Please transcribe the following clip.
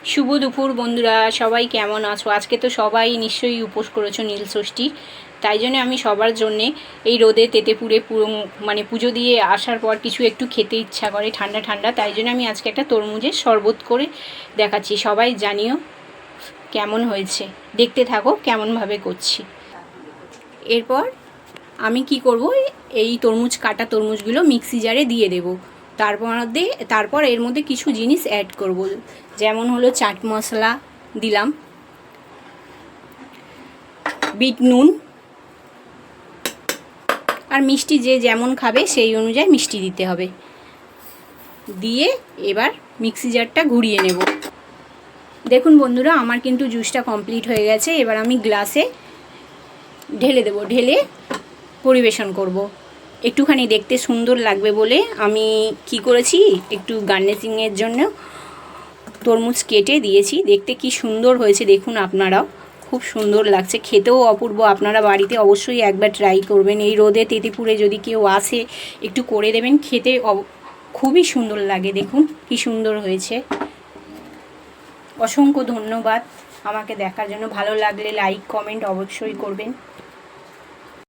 শুভ দুপুর বন্ধুরা, সবাই কেমন আছো? আজকে তো সবাই নিশ্চয়ই উপোস করেছো নীল ষষ্ঠী। তাই জন্য আমি সবার জন্যে এই রোদে তেতেপুরে পুরো পুজো দিয়ে আসার পর কিছু একটু খেতে ইচ্ছা করে ঠান্ডা ঠান্ডা। তাই জন্য আমি আজকে একটা তরমুজের শরবত করে দেখাচ্ছি। সবাই জানিও কেমন হয়েছে, দেখতে থাকো কেমনভাবে করছি। এরপর আমি কি করব, এই কাটা তরমুজগুলো মিক্সি জারে দিয়ে দেবো। তারপর এর মধ্যে কিছু জিনিস অ্যাড করব, যেমন হলো চাট মশলা দিলাম, বিট নুন, আর মিষ্টি যে যেমন খাবে সেই অনুযায়ী মিষ্টি দিতে হবে। দিয়ে এবার মিক্সি জারটা ঘুরিয়ে নেব। দেখুন বন্ধুরা, আমার কিন্তু জুসটা কমপ্লিট হয়ে গেছে। এবার আমি গ্লাসে ঢেলে দেব, ঢেলে পরিবেশন করব। একটুখানি দেখতে সুন্দর লাগবে বলে আমি কি করেছি, একটু গার্নিশিংয়ের জন্য তরমুজ কেটে দিয়েছি। দেখতে কি সুন্দর হয়েছে দেখুন আপনারাও, খুব সুন্দর লাগছে, খেতেও অপূর্ব। আপনারা বাড়িতে অবশ্যই একবার ট্রাই করবেন। এই রোদে তেতিপুরে যদি কেউ আসে একটু করে দেবেন, খেতে খুবই সুন্দর লাগে। দেখুন কি সুন্দর হয়েছে। অসংখ্য ধন্যবাদ আমাকে দেখার জন্য। ভালো লাগলে লাইক কমেন্ট অবশ্যই করবেন।